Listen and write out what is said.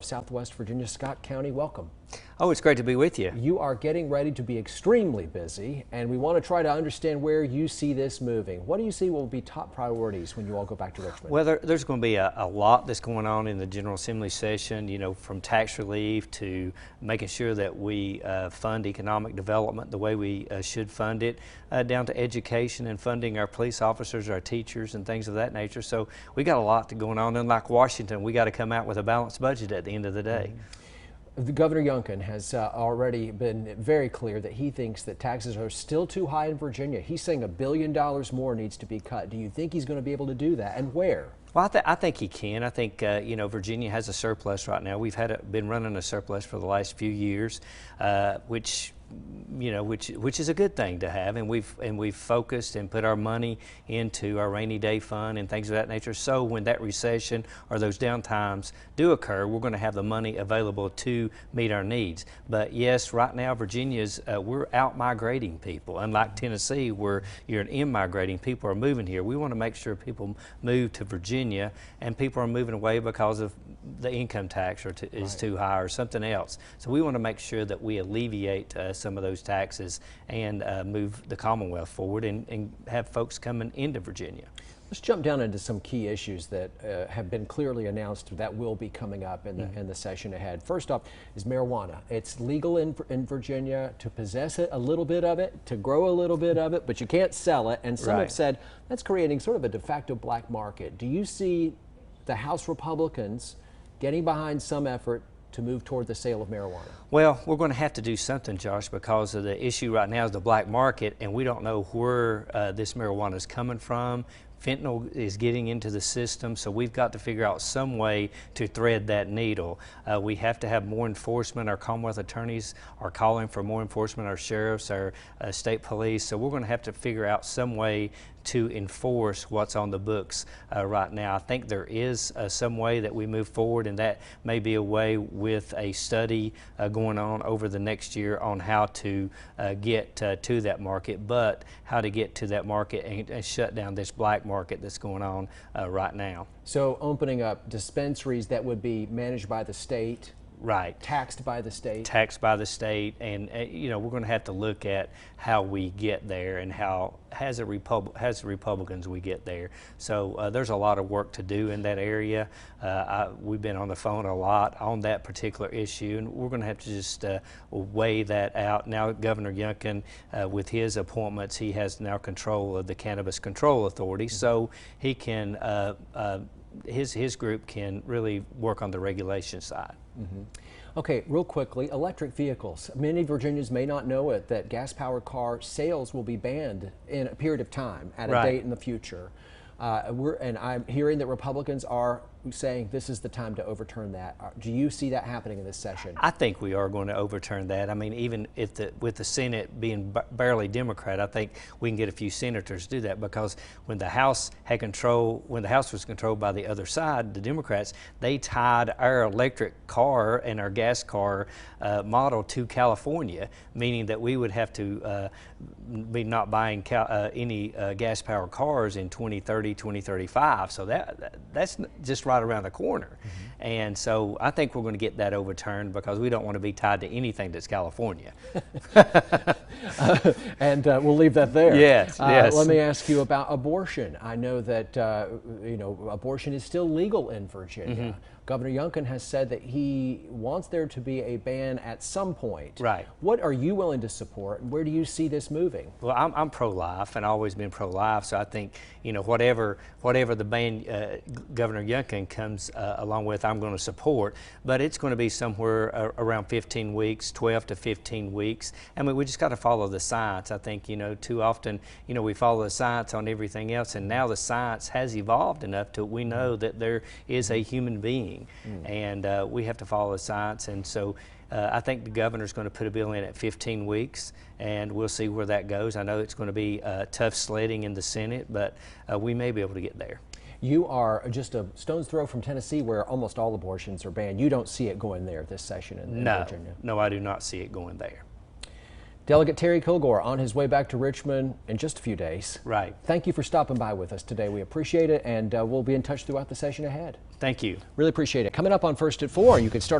Southwest Virginia, Scott County, welcome. Oh, it's great to be with you. You are getting ready to be extremely busy, and we want to try to understand where you see this moving. What do you see will be top priorities when you all go back to Richmond? Well, there's going to be a lot that's going on in the General Assembly session, you know, from tax relief to making sure that we fund economic development the way we should fund it, down to education and funding our police officers, our teachers, and things of that nature. So we got a lot going on. Unlike Washington, we got to come out with a balanced budget at the end of the day. The Governor Youngkin has already been very clear that he thinks that taxes are still too high in Virginia. He's saying $1 billion more needs to be cut. Do you think he's going to be able to do that, and where? Well, I think he can. I think you know, Virginia has a surplus right now. We've been running a surplus for the last few years, which is a good thing to have, and we've focused and put our money into our rainy day fund and things of that nature. So when that recession or those down times do occur, we're going to have the money available to meet our needs. But yes, right now Virginia's we're out migrating people, unlike Tennessee, where you're in-migrating. People are moving here. We want to make sure people move to Virginia, and people are moving away because of the income tax is too high or something else. So we want to make sure that we alleviate some of those taxes and move the Commonwealth forward and have folks coming into Virginia. Let's jump down into some key issues that have been clearly announced that will be coming up in the session ahead. First up is marijuana. It's legal in Virginia to possess it, a little bit of it, to grow a little bit of it, but you can't sell it. And some have said that's creating sort of a de facto black market. Do you see the House Republicans getting behind some effort to move toward the sale of marijuana? Well, we're going to have to do something, Josh, because of the issue right now is the black market, and we don't know where this marijuana is coming from. Fentanyl is getting into the system, so we've got to figure out some way to thread that needle. We have to have more enforcement. Our Commonwealth attorneys are calling for more enforcement, our sheriffs, our state police, so we're going to have to figure out some way to enforce what's on the books right now. I think there is some way that we move forward, and that may be a way with a study going on over the next year on how to get to that market, but how to get to that market and shut down this black market that's going on right now. So opening up dispensaries that would be managed by the state, right, taxed by the state. Taxed by the state, and you know, we're going to have to look at how we get there and how as the Republicans we get there. So there's a lot of work to do in that area. We've been on the phone a lot on that particular issue, and we're going to have to just weigh that out. Now Governor Youngkin, with his appointments, he has now control of the Cannabis Control Authority, so he can his group can really work on the regulation side. Okay, real quickly, electric vehicles. Many Virginians may not know it, that gas-powered car sales will be banned in a period of time at a date in the future. And I'm hearing that Republicans are saying this is the time to overturn that. Do you see that happening in this session? I think we are going to overturn that. I mean, even if with the Senate being barely Democrat, I think we can get a few senators to do that, because when the House had control, when the House was controlled by the other side, the Democrats, they tied our electric car and our gas car model to California, meaning that we would have to be not buying any gas-powered cars in 2030, 2035. So that's just right around the corner. And so I think we're going to get that overturned, because we don't want to be tied to anything that's California. And we'll leave that there. Yes, yes. Let me ask you about abortion. I know that abortion is still legal in Virginia. Governor Youngkin has said that he wants there to be a ban at some point. Right. What are you willing to support, and where do you see this moving? Well, I'm pro-life and always been pro-life, so I think, you know, whatever the ban Governor Youngkin comes along with, I'm going to support. But it's going to be somewhere around 15 weeks, 12 to 15 weeks. I mean, we just got to follow the science. I think, you know, too often, you know, we follow the science on everything else, and now the science has evolved enough to we know that there is a human being. And we have to follow the science, and so I think the governor's going to put a bill in at 15 weeks, and we'll see where that goes. I know it's going to be tough sledding in the Senate, but we may be able to get there. You are just a stone's throw from Tennessee, where almost all abortions are banned. You don't see it going there this session in Virginia? No, I do not see it going there. Delegate Terry Kilgore on his way back to Richmond in just a few days. Right. Thank you for stopping by with us today. We appreciate it, and we'll be in touch throughout the session ahead. Thank you. Really appreciate it. Coming up on First at 4, you can start